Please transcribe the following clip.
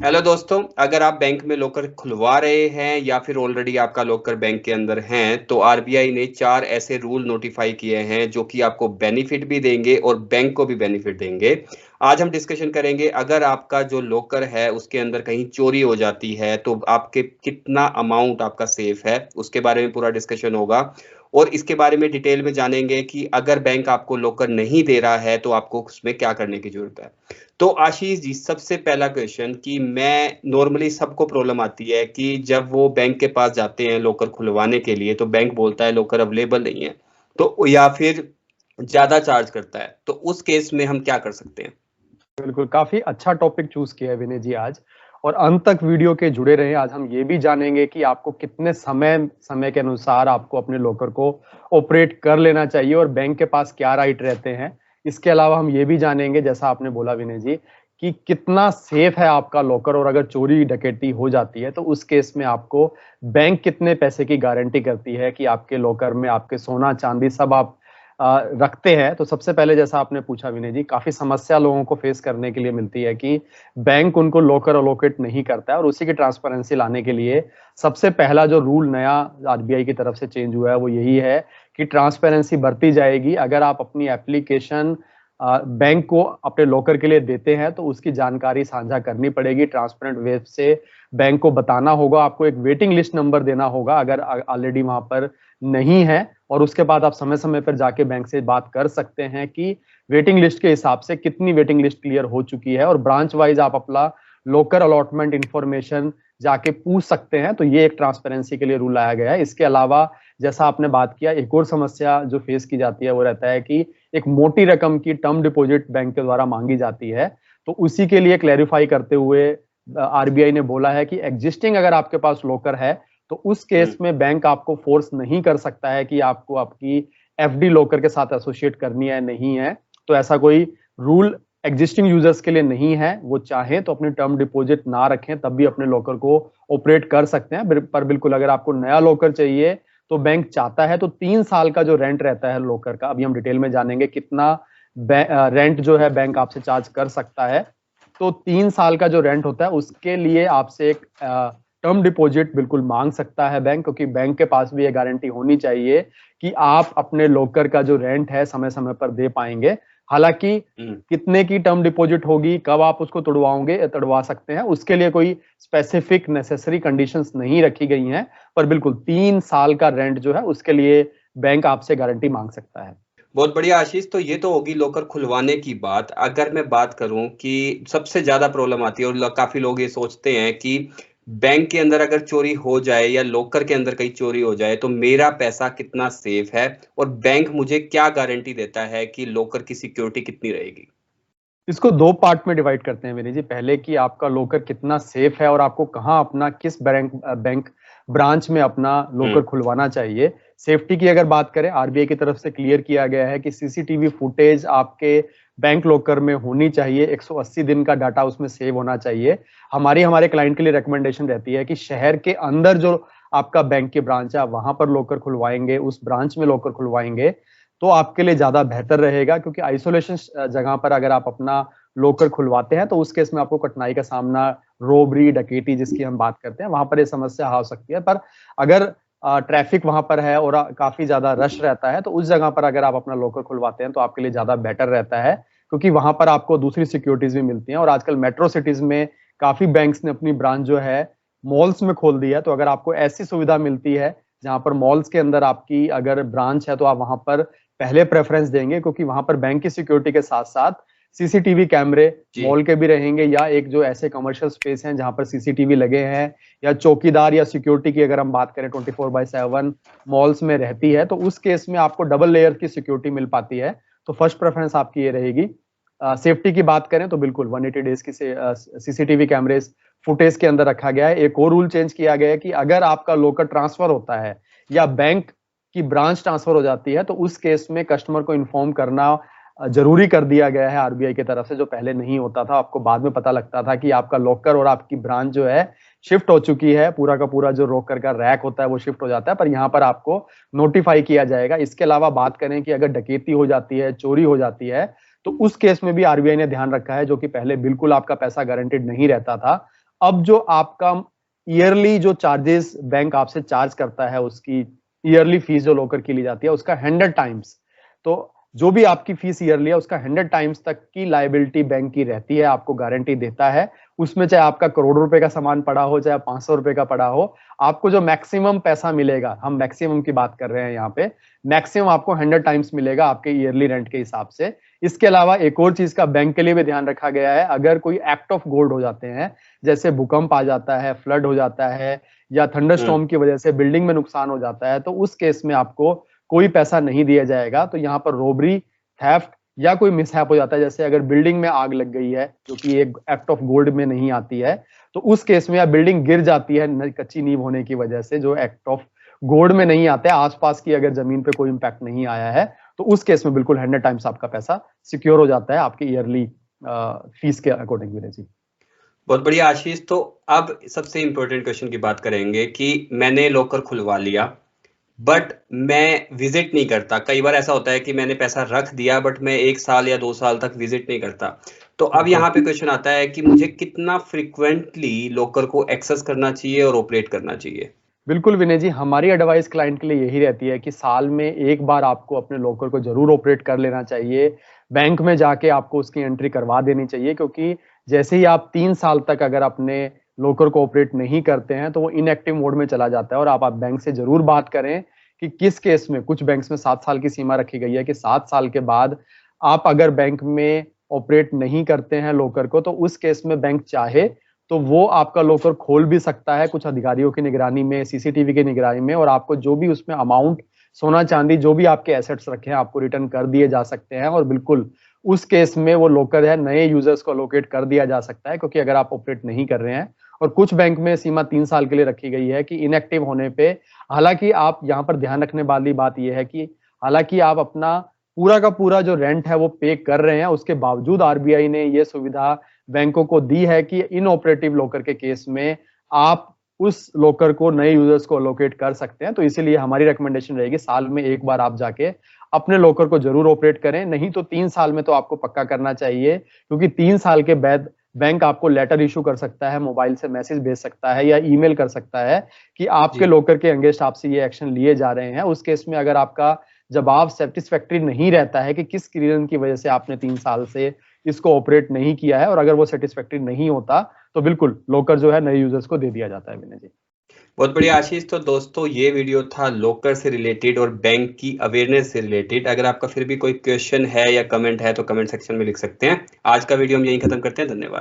Hello दोस्तों, अगर आप बैंक में लॉकर खुलवा रहे हैं या फिर ऑलरेडी आपका लॉकर बैंक के अंदर हैं, तो आरबीआई ने 4 ऐसे रूल नोटिफाई किए हैं जो कि आपको बेनिफिट भी देंगे और बैंक को भी बेनिफिट देंगे। आज हम डिस्कशन करेंगे, अगर आपका जो लॉकर है उसके अंदर कहीं चोरी हो जाती है तो आपके कितना अमाउंट आपका सेफ है, उसके बारे में पूरा डिस्कशन होगा। और इसके बारे में डिटेल में जानेंगे कि अगर बैंक आपको लॉकर नहीं दे रहा है तो आपको उसमें क्या करने की जरूरत है। तो आशीष जी, सबसे पहला क्वेश्चन कि मैं नॉर्मली सबको प्रॉब्लम आती है कि जब वो बैंक के पास जाते हैं लॉकर खुलवाने के लिए तो बैंक बोलता है लॉकर अवेलेबल नहीं है, तो या फिर ज्यादा चार्ज करता है, तो उस केस में हम क्या कर सकते हैं? बिल्कुल, काफी अच्छा टॉपिक चूज किया है विनय जी आज। और अंत तक वीडियो के जुड़े रहे। आज हम ये भी जानेंगे कि आपको कितने समय के अनुसार आपको अपने लॉकर को ऑपरेट कर लेना चाहिए और बैंक के पास क्या राइट रहते हैं। इसके अलावा हम ये भी जानेंगे, जैसा आपने बोला विनय जी, कि कितना सेफ है आपका लॉकर, और अगर चोरी डकैती हो जाती है तो उस केस में आपको बैंक कितने पैसे की गारंटी करती है कि आपके लॉकर में आपके सोना चांदी सब आप रखते हैं। तो सबसे पहले, जैसा आपने पूछा विनय जी, काफी समस्या लोगों को फेस करने के लिए मिलती है कि बैंक उनको लॉकर अलोकेट नहीं करता है, और उसी की ट्रांसपेरेंसी लाने के लिए सबसे पहला जो रूल नया आरबीआई की तरफ से चेंज हुआ है वो यही है कि ट्रांसपेरेंसी बढ़ती जाएगी। अगर आप अपनी एप्लीकेशन बैंक को अपने लॉकर के लिए देते हैं तो उसकी जानकारी साझा करनी पड़ेगी ट्रांसपेरेंट वे से। बैंक को बताना होगा, आपको एक वेटिंग लिस्ट नंबर देना होगा अगर ऑलरेडी वहां पर नहीं है, और उसके बाद आप समय समय पर जाके बैंक से बात कर सकते हैं कि वेटिंग लिस्ट के हिसाब से कितनी वेटिंग लिस्ट क्लियर हो चुकी है, और ब्रांच वाइज आप अपना लॉकर अलॉटमेंट इंफॉर्मेशन जाके पूछ सकते हैं। तो ये एक ट्रांसपेरेंसी के लिए रूल लाया गया है। इसके अलावा, जैसा आपने बात किया, एक और समस्या जो फेस की जाती है वो रहता है कि एक मोटी रकम की टर्म डिपॉजिट बैंक के द्वारा मांगी जाती है। तो उसी के लिए क्लैरिफाई करते हुए आरबीआई ने बोला है कि एग्जिस्टिंग अगर आपके पास लॉकर है तो उस केस में बैंक आपको फोर्स नहीं कर सकता है कि आपको आपकी एफडी लॉकर के साथ एसोसिएट करनी है, नहीं है। तो ऐसा कोई रूल एग्जिस्टिंग यूजर्स के लिए नहीं है। वो चाहें तो अपनी टर्म डिपॉजिट ना रखें, तब भी अपने लॉकर को ऑपरेट कर सकते हैं। पर बिल्कुल, अगर आपको नया लॉकर चाहिए तो बैंक चाहता है तो 3 साल का जो रेंट रहता है लॉकर का, अभी हम डिटेल में जानेंगे कितना रेंट जो है बैंक आपसे चार्ज कर सकता है। तो 3 साल का जो रेंट होता है उसके लिए आपसे एक टर्म डिपॉजिट बिल्कुल मांग सकता है बैंक, क्योंकि बैंक के पास भी ये गारंटी होनी चाहिए कि आप अपने लॉकर का जो रेंट है समय समय पर दे पाएंगे। हालांकि कितने की टर्म डिपॉजिट होगी, कब आप उसको तड़वा सकते हैं, उसके लिए कोई स्पेसिफिक नेसेसरी कंडीशंस नहीं रखी गई हैं। पर बिल्कुल 3 साल का रेंट जो है उसके लिए बैंक आपसे गारंटी मांग सकता है। बहुत बढ़िया आशीष, तो ये तो होगी लॉकर खुलवाने की बात। अगर मैं बात करूं कि सबसे ज्यादा प्रॉब्लम आती है और काफी लोग ये सोचते हैं कि बैंक के अंदर अगर चोरी हो जाए या लॉकर के अंदर कहीं चोरी हो जाए तो मेरा पैसा कितना सेफ है, और बैंक मुझे क्या गारंटी देता है कि लॉकर की सिक्योरिटी कितनी रहेगी? इसको दो पार्ट में डिवाइड करते हैं विनय जी। पहले कि आपका लॉकर कितना सेफ है और आपको कहाँ अपना, किस बैंक ब्रांच में अपना लॉकर खुलवाना चाहिए। सेफ्टी की अगर बात करें, आरबीआई की तरफ से क्लियर किया गया है कि सीसीटीवी फुटेज आपके बैंक लॉकर में होनी चाहिए, 180 दिन का डाटा उसमें सेव होना चाहिए। हमारे क्लाइंट के लिए रिकमेंडेशन रहती है कि शहर के अंदर जो आपका बैंक की ब्रांच है वहां पर लॉकर खुलवाएंगे, उस ब्रांच में लॉकर खुलवाएंगे तो आपके लिए ज्यादा बेहतर रहेगा। क्योंकि आइसोलेशन जगह पर अगर आप अपना लॉकर खुलवाते हैं तो उस केस में आपको कठिनाई का सामना, रोबरी डकैती जिसकी हम बात करते हैं, वहां पर ये समस्या हो सकती है। पर अगर ट्रैफिक वहां पर है और काफी ज्यादा रश रहता है तो उस जगह पर अगर आप अपना लॉकर खुलवाते हैं तो आपके लिए ज्यादा बेटर रहता है, क्योंकि वहां पर आपको दूसरी सिक्योरिटीज भी मिलती हैं। और आजकल मेट्रो सिटीज में काफी बैंक्स ने अपनी ब्रांच जो है मॉल्स में खोल दी है। तो अगर आपको ऐसी सुविधा मिलती है जहां पर मॉल्स के अंदर आपकी अगर ब्रांच है तो आप वहां पर पहले प्रेफरेंस देंगे, क्योंकि वहां पर बैंक की सिक्योरिटी के साथ साथ सीसीटीवी कैमरे मॉल के भी रहेंगे, या एक जो ऐसे कमर्शियल स्पेस हैं जहां पर सीसीटीवी लगे हैं, या चौकीदार या सिक्योरिटी की अगर हम बात करें 24/7 मॉल्स में रहती है, तो उस केस में आपको डबल लेयर की सिक्योरिटी मिल पाती है। तो फर्स्ट प्रेफरेंस आपकी ये रहेगी। सेफ्टी की बात करें तो बिल्कुल 180 डेज की सीसीटीवी कैमरेज फुटेज के अंदर रखा गया है। एक और रूल चेंज किया गया है कि अगर आपका लॉकर ट्रांसफर होता है या बैंक की ब्रांच ट्रांसफर हो जाती है तो उस केस में कस्टमर को इन्फॉर्म करना जरूरी कर दिया गया है आरबीआई की तरफ से, जो पहले नहीं होता था। आपको बाद में पता लगता था कि आपका लॉकर और आपकी ब्रांच जो है शिफ्ट हो चुकी है, पूरा का पूरा जो लॉकर का रैक होता है वो शिफ्ट हो जाता है, पर यहाँ पर आपको नोटिफाई किया जाएगा। इसके अलावा बात करें कि अगर डकैती हो जाती है, चोरी हो जाती है, तो उस केस में भी आरबीआई ने ध्यान रखा है, जो कि पहले बिल्कुल आपका पैसा गारंटेड नहीं रहता था, अब जो आपका ईयरली जो चार्जेस बैंक आपसे चार्ज करता है, उसकी ईयरली फीस जो लॉकर की ली जाती है उसका 100 टाइम्स, तो जो भी आपकी फीस ईयरली है उसका 100 टाइम्स तक की लायबिलिटी बैंक की रहती है, आपको गारंटी देता है। उसमें चाहे आपका करोड़ रुपए का सामान पड़ा हो, चाहे 500 रुपए का पड़ा हो, आपको जो मैक्सिमम पैसा मिलेगा, हम मैक्सिमम की बात कर रहे हैं यहाँ पे, मैक्सिमम आपको 100 टाइम्स मिलेगा आपके ईयरली रेंट के हिसाब से। इसके अलावा एक और चीज का बैंक के लिए भी ध्यान रखा गया है, अगर कोई एक्ट ऑफ गॉड हो जाते हैं, जैसे भूकंप आ जाता है, फ्लड हो जाता है, या थंडरस्टॉर्म की वजह से बिल्डिंग में नुकसान हो जाता है, तो उस केस में आपको कोई पैसा नहीं दिया जाएगा। तो यहाँ पर रोबरी, थेफ्ट या कोई मिसहैप हो जाता है, जैसे अगर बिल्डिंग में आग लग गई है जो कि एक एक्ट ऑफ गॉड में नहीं आती है, तो उस केस में या बिल्डिंग गिर जाती है कच्ची नींव होने की वजह से, जो एक्ट ऑफ गॉड में नहीं आते, आसपास की अगर जमीन पे कोई इंपैक्ट नहीं आया है, तो उस केस में बिल्कुल 100 टाइम्स आपका पैसा सिक्योर हो जाता है आपकी ईयरली फीस के अकॉर्डिंग। विनय जी, बहुत बढ़िया आशीष। तो अब सबसे इंपॉर्टेंट क्वेश्चन की बात करेंगे कि मैंने लॉकर खुलवा लिया बट मैं विजिट नहीं करता। कई बार ऐसा होता है कि मैंने पैसा रख दिया बट मैं 1 साल या 2 साल तक विजिट नहीं करता। तो अब यहाँ पे क्वेश्चन आता है कि मुझे कितना फ्रिक्वेंटली लॉकर को एक्सेस करना चाहिए और ऑपरेट करना चाहिए। बिल्कुल विनय जी, हमारी एडवाइस क्लाइंट के लिए यही रहती है कि साल में एक बार आपको अपने लॉकर को जरूर ऑपरेट कर लेना चाहिए। बैंक में जाके आपको उसकी एंट्री करवा देनी चाहिए, क्योंकि जैसे ही आप 3 साल तक अगर अपने लॉकर को ऑपरेट नहीं करते हैं तो वो इनएक्टिव मोड में चला जाता है। और आप बैंक से जरूर बात करें कि किस केस में, कुछ बैंक्स में 7 साल की सीमा रखी गई है कि 7 साल के बाद आप अगर बैंक में ऑपरेट नहीं करते हैं लॉकर को, तो उस केस में बैंक चाहे तो वो आपका लॉकर खोल भी सकता है कुछ अधिकारियों की निगरानी में, सीसीटीवी की निगरानी में, और आपको जो भी उसमें अमाउंट, सोना चांदी, जो भी आपके एसेट्स रखे हैं, आपको रिटर्न कर दिए जा सकते हैं। और बिल्कुल उस केस में वो लॉकर है नए यूजर्स को अलोकेट कर दिया जा सकता है, क्योंकि अगर आप ऑपरेट नहीं कर रहे हैं। और कुछ बैंक में सीमा 3 साल के लिए रखी गई है कि इनएक्टिव होने पे, हालांकि आप यहाँ पर ध्यान रखने वाली बात यह है कि हालांकि आप अपना पूरा का पूरा जो रेंट है वो पे कर रहे हैं, उसके बावजूद आरबीआई ने ये सुविधा बैंकों को दी है कि इनऑपरेटिव लॉकर के केस में आप उस लॉकर को नए यूजर्स को अलोकेट कर सकते हैं। तो इसीलिए हमारी रिकमेंडेशन रहेगी साल में एक बार आप जाके अपने लॉकर को जरूर ऑपरेट करें, नहीं तो 3 साल में तो आपको पक्का करना चाहिए, क्योंकि 3 साल के बाद बैंक आपको लेटर इशू कर सकता है, मोबाइल से मैसेज भेज सकता है या ईमेल कर सकता है कि आपके लॉकर के अगेंस्ट आपसे ये एक्शन लिए जा रहे हैं। उस केस में अगर आपका जवाब सेटिस्फैक्टरी नहीं रहता है कि किस रीजन की वजह से आपने 3 साल से इसको ऑपरेट नहीं किया है, और अगर वो सेटिस्फैक्टरी नहीं होता, तो बिल्कुल लॉकर जो है नए यूजर्स को दे दिया जाता है। विनय जी, बहुत बढ़िया आशीष। तो दोस्तों ये वीडियो था लॉकर से रिलेटेड और बैंक की अवेयरनेस से रिलेटेड। अगर आपका फिर भी कोई क्वेश्चन है या कमेंट है तो कमेंट सेक्शन में लिख सकते हैं। आज का वीडियो हम यहीं खत्म करते हैं। धन्यवाद।